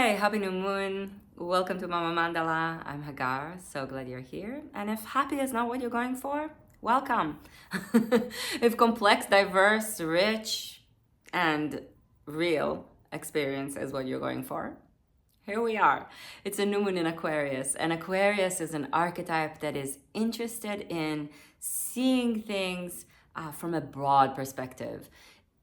Hi, happy new moon. Welcome to Mama Mandala. I'm Hagar. So glad you're here. And if happy is not what you're going for, welcome. If complex, diverse, rich, and real experience is what you're going for, here we are. It's a new moon in Aquarius, and Aquarius is an archetype that is interested in seeing things from a broad perspective.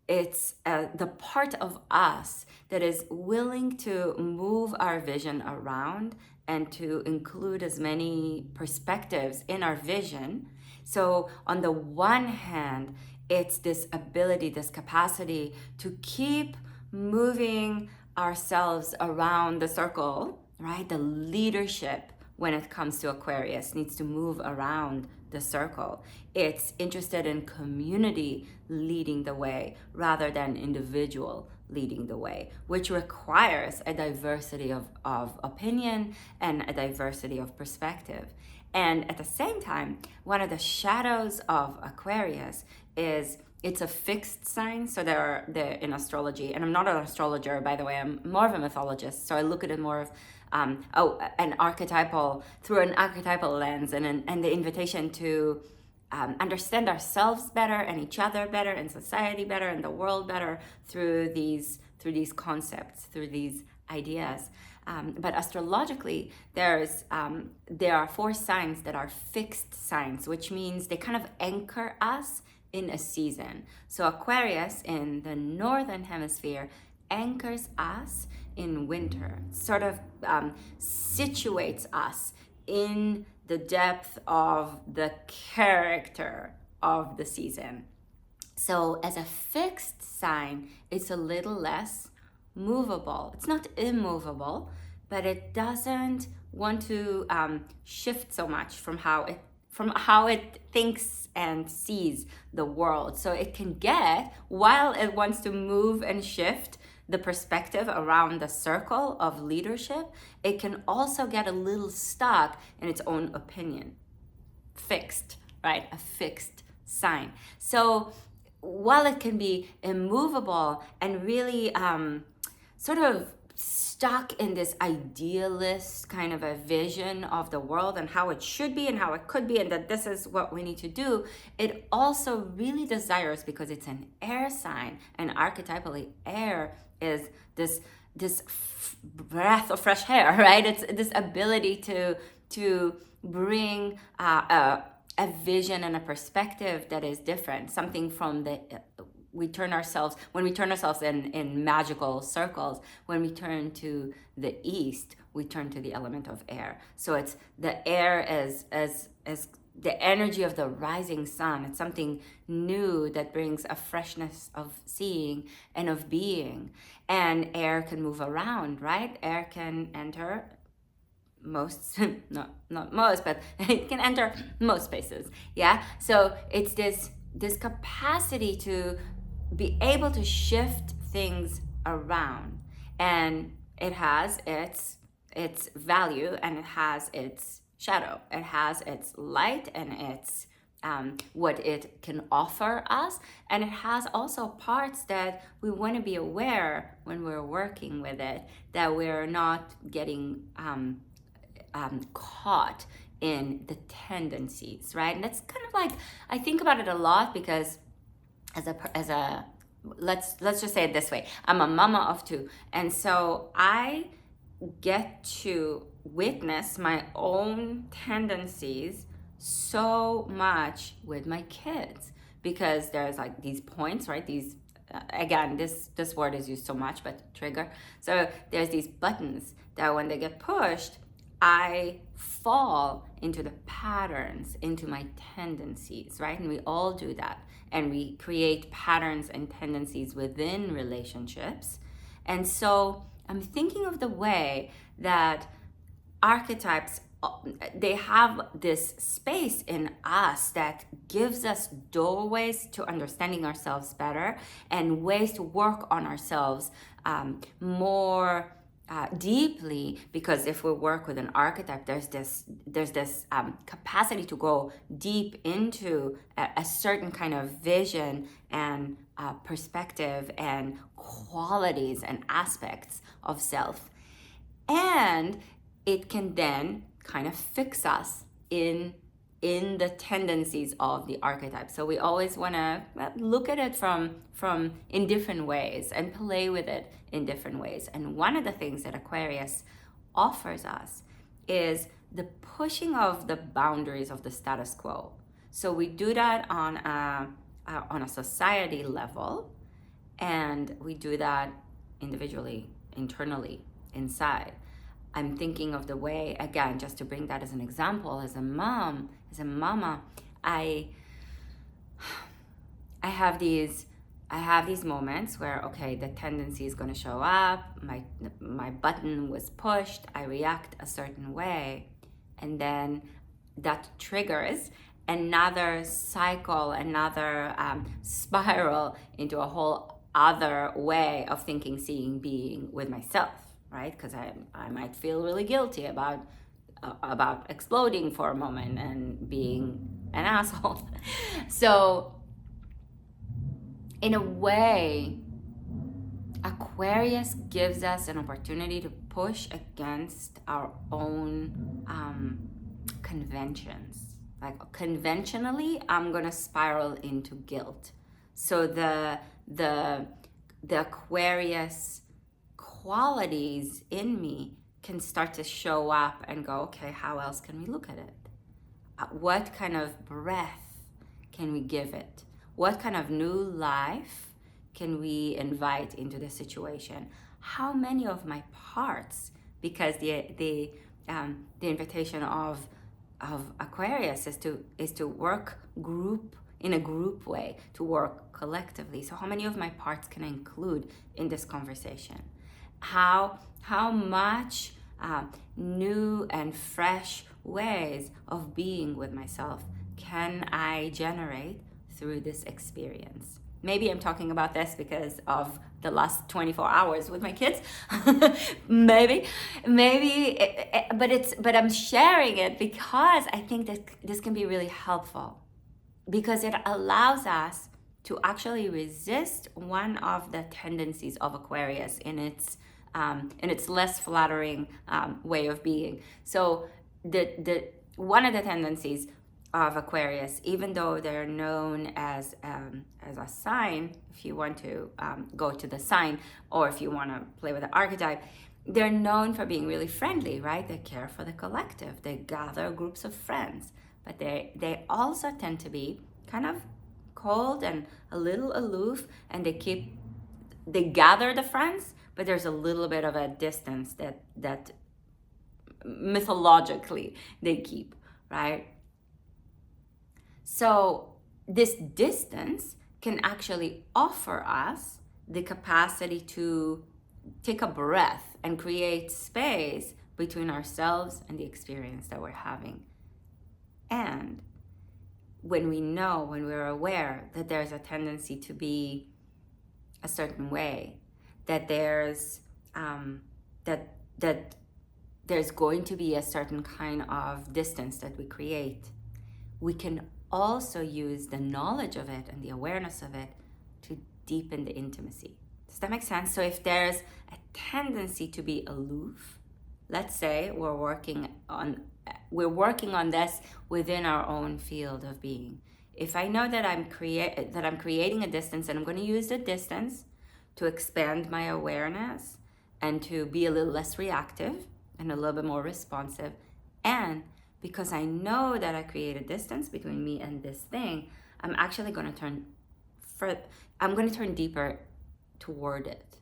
It's the part of us that is willing to move our vision around and to include as many perspectives in our vision. So, on the one hand, it's this ability, this capacity to keep moving ourselves around the circle, right? The leadership when it comes to Aquarius needs to move around the circle. It's interested in community leading the way rather than individual leading the way, which requires a diversity of opinion and a diversity of perspective. And at the same time, one of the shadows of Aquarius is it's a fixed sign. So they're in astrology, and I'm not an astrologer, by the way. I'm more of a mythologist. So I look at it more of an archetypal, through an archetypal lens, and the invitation to understand ourselves better and each other better and society better and the world better through these concepts, through these ideas. But astrologically, there are 4 signs that are fixed signs, which means they kind of anchor us in a season. So Aquarius in the northern hemisphere anchors us in winter, sort of situates us in the depth of the character of the season. So as a fixed sign, it's a little less movable. It's not immovable, but it doesn't want to shift so much from how it thinks and sees the world. So it can get, while it wants to move and shift the perspective around the circle of leadership, it can also get a little stuck in its own opinion. Fixed, right? A fixed sign. So while it can be immovable and really sort of stuck in this idealist kind of a vision of the world and how it should be and how it could be and that this is what we need to do, it also really desires, because it's an air sign, and archetypally air is this breath of fresh air, right? It's this ability to bring a vision and a perspective that is different, something from when we turn ourselves in magical circles, when we turn to the east, we turn to the element of air. So it's the air as the energy of the rising sun. It's something new that brings a freshness of seeing and of being. And air can move around, right? Air can enter most, not most, but it can enter most spaces. Yeah. So it's this capacity to be able to shift things around, and it has its value and it has its shadow. It has its light and its what it can offer us, and it has also parts that we want to be aware when we're working with it, that we're not getting caught in the tendencies, right? And that's kind of like, I think about it a lot because as a let's just say it this way, I'm a mama of 2, and so I get to witness my own tendencies so much with my kids, because there's like these points, right? These again, this word is used so much, but trigger. So there's these buttons that when they get pushed, I fall into the patterns, into my tendencies, right? And we all do that. And we create patterns and tendencies within relationships. And so I'm thinking of the way that archetypes, they have this space in us that gives us doorways to understanding ourselves better and ways to work on ourselves more deeply, because if we work with an archetype, there's this capacity to go deep into a certain kind of vision and perspective and qualities and aspects of self. And it can then kind of fix us in the tendencies of the archetype. So we always want to look at it from in different ways and play with it in different ways. And one of the things that Aquarius offers us is the pushing of the boundaries of the status quo. So we do that on a society level, and we do that individually, internally, inside. I'm thinking of the way, again, just to bring that as an example, as a mama, I have these moments where, okay, the tendency is going to show up, my button was pushed, I react a certain way, and then that triggers another cycle, another spiral into a whole other way of thinking, seeing, being with myself, right? Because I might feel really guilty about exploding for a moment and being an asshole. So in a way, Aquarius gives us an opportunity to push against our own conventions. Like, conventionally, I'm gonna spiral into guilt. So the Aquarius qualities in me can start to show up and go, okay, how else can we look at it? What kind of breath can we give it? What kind of new life can we invite into the situation? How many of my parts, because the invitation of Aquarius is to work in a group way, to work collectively. So how many of my parts can I include in this conversation? How much new and fresh ways of being with myself can I generate through this experience? Maybe I'm talking about this because of the last 24 hours with my kids. maybe, but I'm sharing it because I think that this can be really helpful, because it allows us to actually resist one of the tendencies of Aquarius in its less flattering way of being. So the one of the tendencies of Aquarius, even though they're known as a sign, if you want to go to the sign, or if you want to play with the archetype, they're known for being really friendly, right? They care for the collective. They gather groups of friends, but they also tend to be kind of cold and a little aloof, and they gather the friends, but there's a little bit of a distance that mythologically they keep, right? So this distance can actually offer us the capacity to take a breath and create space between ourselves and the experience that we're having. And when we're aware that there's a tendency to be a certain way, that there's that there's going to be a certain kind of distance that we create, we can also use the knowledge of it and the awareness of it to deepen the intimacy. Does that make sense? So if there's a tendency to be aloof, let's say we're working on this within our own field of being. If I know that I'm creating a distance, and I'm going to use the distance to expand my awareness and to be a little less reactive and a little bit more responsive, and because I know that I create a distance between me and this thing, I'm actually going to turn deeper toward it.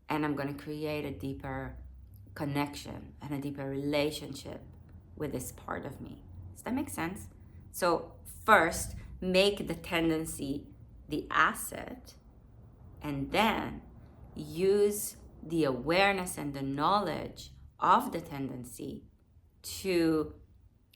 And I'm going to create a deeper connection and a deeper relationship with this part of me. Does that make sense? So first, make the tendency the asset, and then use the awareness and the knowledge of the tendency to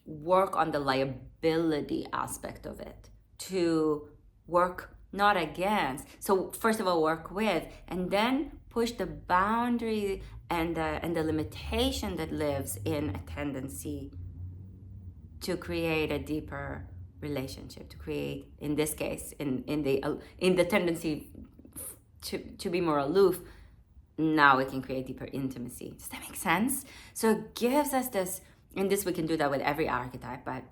work on the liability aspect of it, to work not against. So first of all, work with, and then push the boundary and the limitation that lives in a tendency to create a deeper relationship, to create, in this case, in the tendency to be more aloof, now we can create deeper intimacy. Does that make sense? So it gives us this, and this we can do that with every archetype, but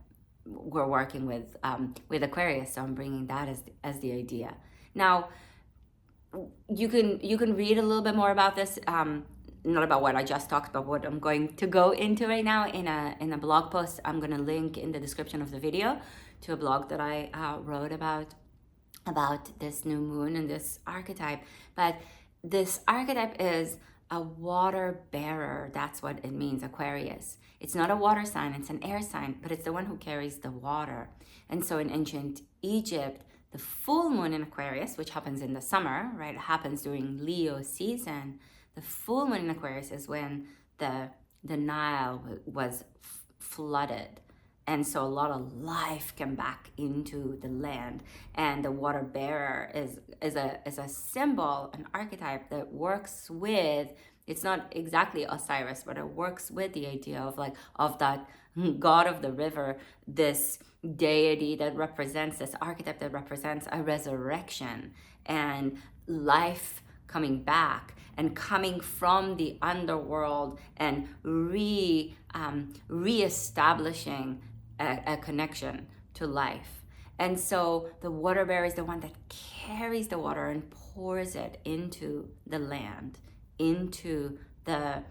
we're working with Aquarius, so I'm bringing that as the idea. Now, you can read a little bit more about this, not about what I just talked about, what I'm going to go into right now in a blog post. I'm going to link in the description of the video to a blog that I wrote about this new moon and this archetype. But this archetype is a water bearer. That's what it means, Aquarius. It's not a water sign, it's an air sign, but it's the one who carries the water. And so in ancient Egypt, the full moon in Aquarius, which happens in the summer, right? It happens during Leo season. The full moon in Aquarius is when the Nile was flooded. And so a lot of life came back into the land. And the water bearer is a symbol, an archetype that works with, it's not exactly Osiris, but it works with the idea of that god of the river, this deity that represents, this archetype that represents a resurrection and life coming back and coming from the underworld and reestablishing a connection to life. And so the water bearer is the one that carries the water and pours it into the land, into the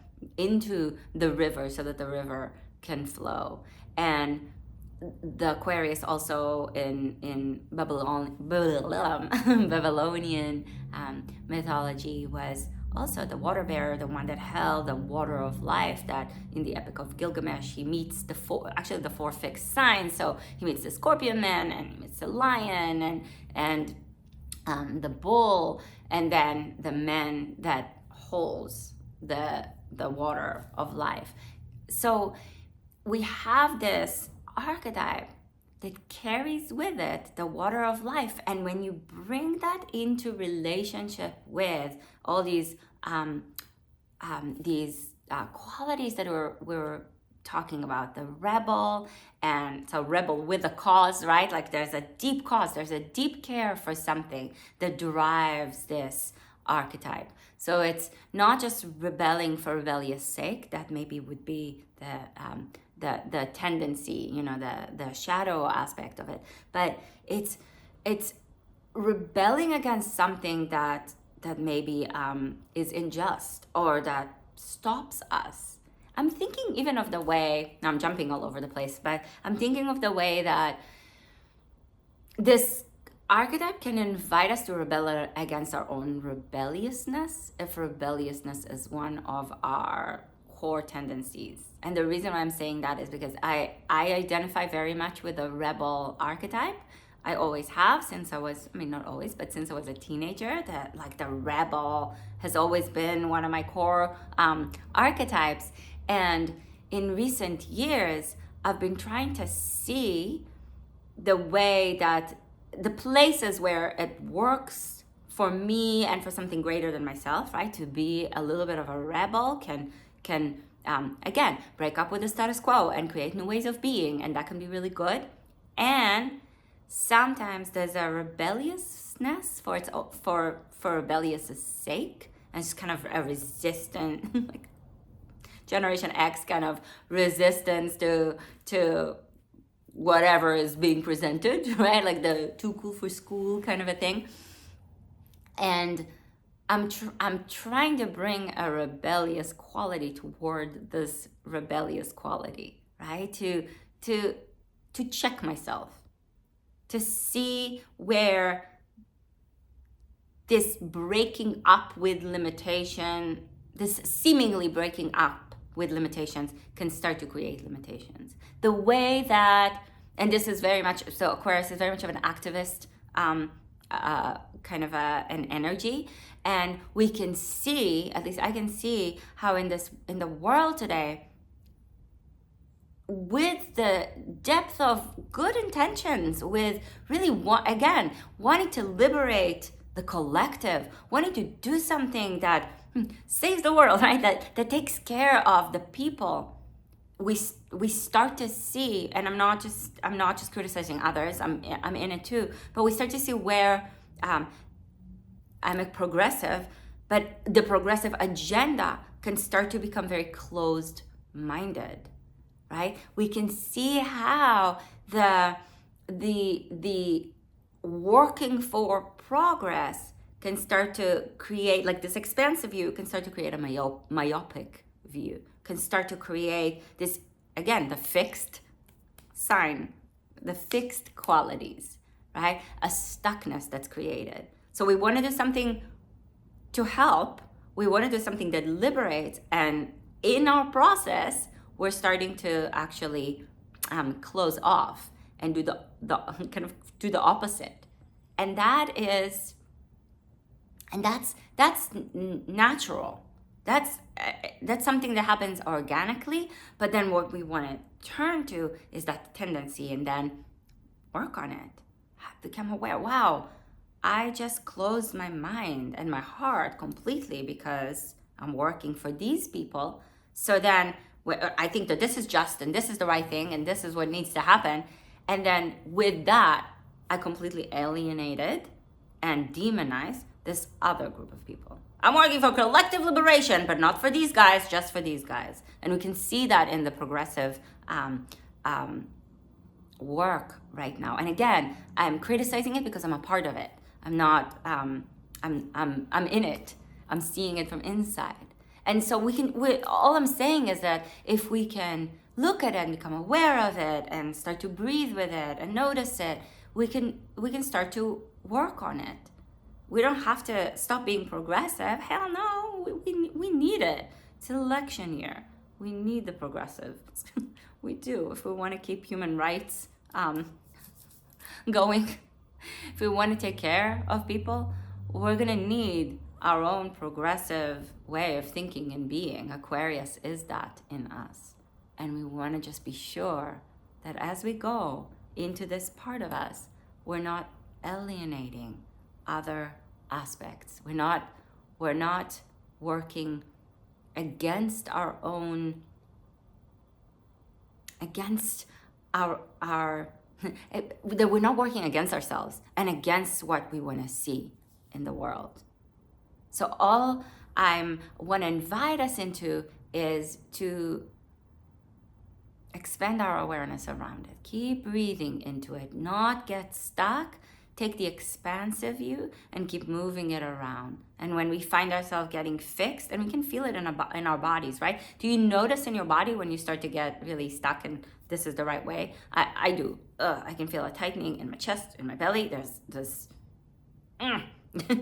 river, so that the river can flow. And the Aquarius also in Babylonian mythology was also the water bearer, the one that held the water of life, that in the Epic of Gilgamesh, he meets the four fixed signs. So he meets the scorpion man, and he meets the lion, and the bull, and then the man that holds the water of life. So we have this archetype that carries with it the water of life. And when you bring that into relationship with all these qualities that we're talking about, the rebel, and so rebel with a cause, right? Like there's a deep cause, there's a deep care for something that drives this archetype. So it's not just rebelling for rebellious sake. That maybe would be the tendency, the shadow aspect of it. But it's rebelling against something that maybe is unjust or that stops us. I'm thinking even of the way, now I'm jumping all over the place, but I'm thinking of the way that this archetype can invite us to rebel against our own rebelliousness, if rebelliousness is one of our core tendencies. And the reason why I'm saying that is because I identify very much with the rebel archetype. I always have, since I was, not always, but since I was a teenager, that like the rebel has always been one of my core archetypes. And in recent years, I've been trying to see the way that the places where it works for me and for something greater than myself, right? To be a little bit of a rebel can again, break up with the status quo and create new ways of being. And that can be really good. And sometimes there's a rebelliousness for rebellious sake, and it's kind of a resistant, like Generation X kind of resistance to whatever is being presented, right? Like the too cool for school kind of a thing. And I'm trying to bring a rebellious quality toward this rebellious quality, right? To check myself, to see where this breaking up with limitation, this seemingly breaking up with limitations can start to create limitations. The way that, and this is very much, so Aquarius is very much of an activist kind of an energy. And we can see, at least I can see, how in the world today, with the depth of good intentions, with really wanting to liberate the collective, wanting to do something that saves the world, right? That takes care of the people. We start to see, and I'm not just criticizing others. I'm in it too. But we start to see where I'm a progressive, But the progressive agenda can start to become very closed-minded, right? We can see how the working for progress can start to create, like this expansive view can start to create a myopic view, can start to create this, again, the fixed sign, the fixed qualities, right? A stuckness that's created. So we want to do something to help. We want to do something that liberates. And in our process, we're starting to actually close off and do the kind of do the opposite. And that's natural. That's something that happens organically. But then what we want to turn to is that tendency, and then work on it. Become aware. Wow, I just closed my mind and my heart completely because I'm working for these people. So then I think that this is just, and this is the right thing, and this is what needs to happen. And then with that, I completely alienated and demonized this other group of people. I'm working for collective liberation, but not for these guys, just for these guys. And we can see that in the progressive work right now. And again, I'm criticizing it because I'm a part of it. I'm not, I'm in it. I'm seeing it from inside. And so all I'm saying is that if we can look at it and become aware of it and start to breathe with it and notice it, we can start to work on it. We don't have to stop being progressive. Hell no, we need it. It's an election year. We need the progressive. We do. If we want to keep human rights going, if we want to take care of people, we're going to need our own progressive way of thinking and being. Aquarius is that in us. And we want to just be sure that as we go into this part of us, we're not alienating other aspects. We're not working against our own, against our that we're not working against ourselves and against what we want to see in the world. So all I want to invite us into is to expand our awareness around it. Keep breathing into it, not get stuck. Take the expansive view and keep moving it around. And when we find ourselves getting fixed, and we can feel it in our bodies, right? Do you notice in your body when you start to get really stuck and this is the right way? I do. I can feel a tightening in my chest, in my belly. There's this,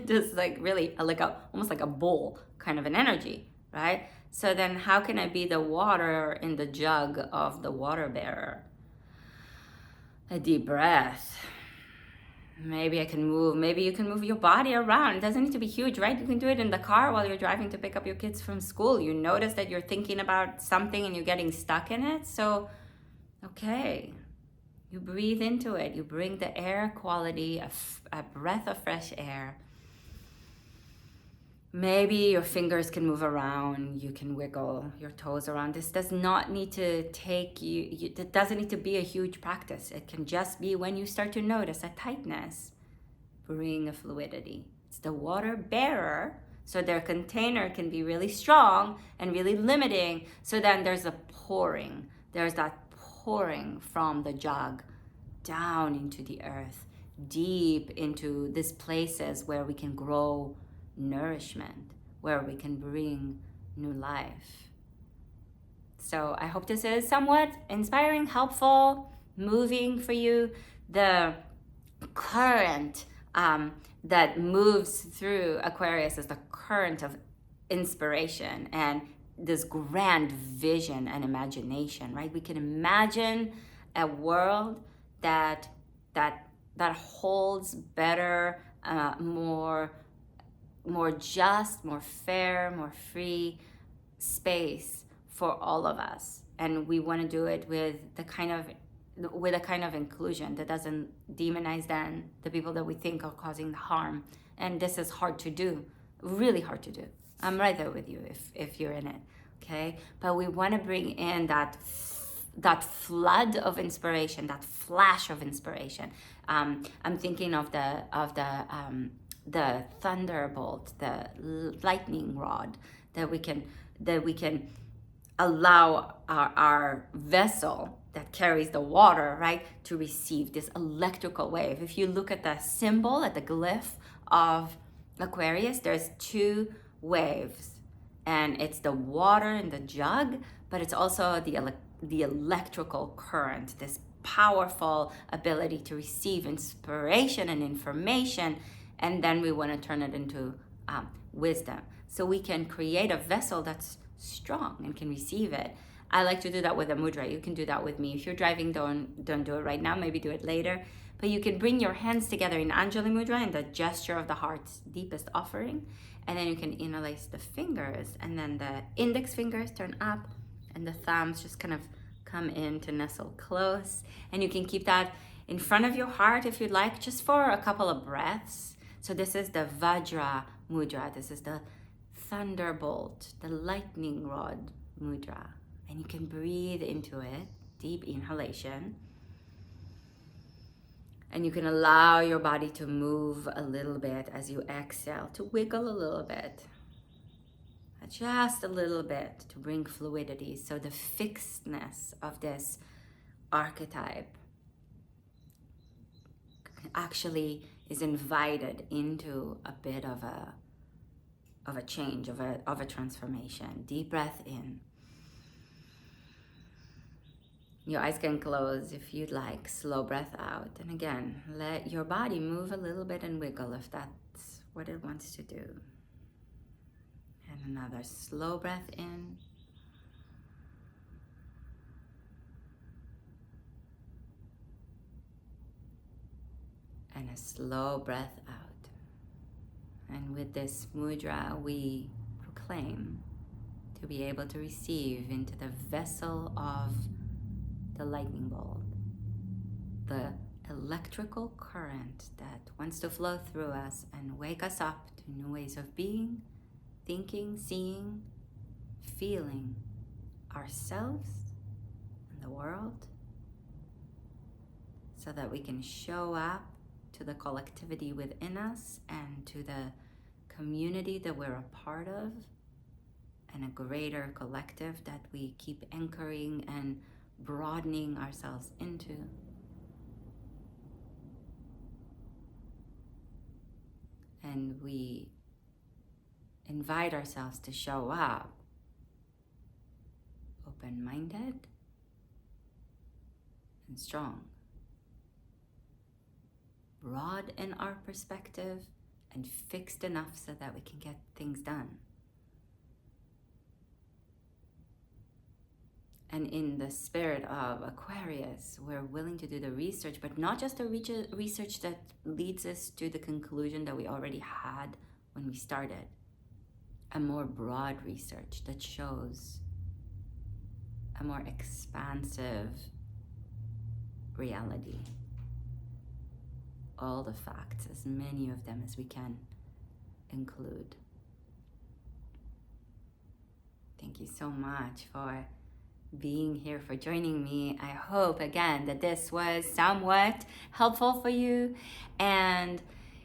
just like really almost like a bowl kind of an energy, right? So then how can I be the water in the jug of the water bearer? A deep breath. Maybe I can move. Maybe you can move your body around. It doesn't need to be huge, right? You can do it in the car while you're driving to pick up your kids from school. You notice that you're thinking about something and you're getting stuck in it. So, okay, you breathe into it. You bring the air quality, a breath of fresh air. Maybe your fingers can move around. You can wiggle your toes around. This does not need to take you, it doesn't need to be a huge practice. It can just be when you start to notice a tightness, bring a fluidity. It's the water bearer, so their container can be really strong and really limiting. So then there's a pouring. There's that pouring from the jug down into the earth, deep into these places where we can grow nourishment, where we can bring new life. So I hope this is somewhat inspiring, helpful, moving for you. The current that moves through Aquarius is the current of inspiration and this grand vision and imagination, right? We can imagine a world that holds better, more just, more fair, more free space for all of us. And we want to do it with a kind of inclusion that doesn't demonize then the people that we think are causing harm. And this is hard to do, really hard to do. I'm right there with you if you're in it, okay? But we want to bring in that flood of inspiration, that flash of inspiration. I'm thinking of the the thunderbolt, the lightning rod, that we can allow our vessel that carries the water, right, to receive this electrical wave. If you look at the symbol, at the glyph of Aquarius, there's two waves, and it's the water in the jug, but it's also the electrical current, this powerful ability to receive inspiration and information, and then we want to turn it into wisdom. So we can create a vessel that's strong and can receive it. I like to do that with a mudra. You can do that with me. If you're driving, don't do it right now. Maybe do it later. But you can bring your hands together in Anjali Mudra, in the gesture of the heart's deepest offering. And then you can interlace the fingers, and then the index fingers turn up, and the thumbs just kind of come in to nestle close. And you can keep that in front of your heart if you'd like, just for a couple of breaths. So this is the Vajra Mudra. This is the thunderbolt, the lightning rod mudra. And you can breathe into it, deep inhalation. And you can allow your body to move a little bit as you exhale, to wiggle a little bit, just a little bit, to bring fluidity. So the fixedness of this archetype actually is invited into a bit of a change, of a transformation. Deep breath in. Your eyes can close if you'd like. Slow breath out. And again, let your body move a little bit and wiggle if that's what it wants to do. And another slow breath in. And a slow breath out. And with this mudra, we proclaim to be able to receive into the vessel of the lightning bolt, the electrical current that wants to flow through us and wake us up to new ways of being, thinking, seeing, feeling ourselves and the world, so that we can show up to the collectivity within us and to the community that we're a part of, and a greater collective that we keep anchoring and broadening ourselves into. And we invite ourselves to show up open-minded and strong, broad in our perspective and fixed enough so that we can get things done. And in the spirit of Aquarius, we're willing to do the research, but not just the research that leads us to the conclusion that we already had when we started. A more broad research that shows a more expansive reality. All the facts, as many of them as we can include. Thank you so much for being here, for joining me. I hope again that this was somewhat helpful for you. And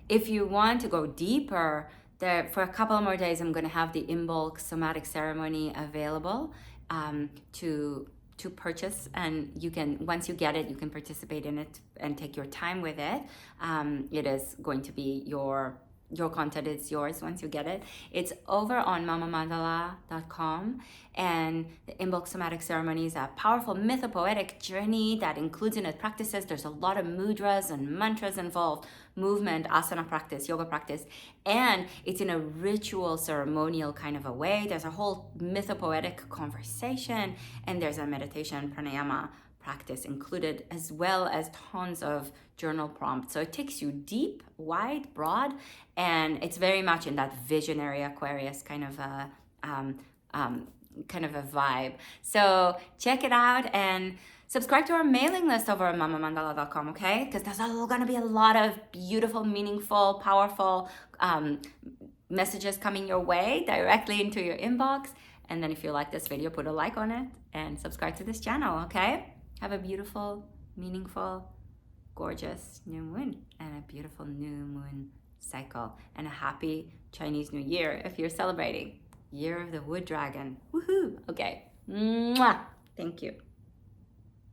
if you want to go deeper, there for a couple more days I'm going to have the Imbolc Somatic Ceremony available to purchase, and you can, once you get it, you can participate in it and take your time with it. It is going to be your content is yours once you get it. It's over on mamamandala.com, and the Imbolc Somatic Ceremony is a powerful mythopoetic journey that includes in it practices. There's a lot of mudras and mantras involved, movement, asana practice, yoga practice, and it's in a ritual, ceremonial kind of a way. There's a whole mythopoetic conversation, and there's a meditation pranayama practice included, as well as tons of journal prompts. So it takes you deep, wide, broad, and it's very much in that visionary Aquarius kind of a vibe. So check it out and subscribe to our mailing list over at mamamandala.com, okay? Because there's going to be a lot of beautiful, meaningful, powerful messages coming your way directly into your inbox. And then if you like this video, put a like on it and subscribe to this channel, okay? Have a beautiful, meaningful, gorgeous new moon and a beautiful new moon cycle. And a happy Chinese New Year if you're celebrating. Year of the Wood Dragon. Woohoo! Okay. Mwah! Thank you.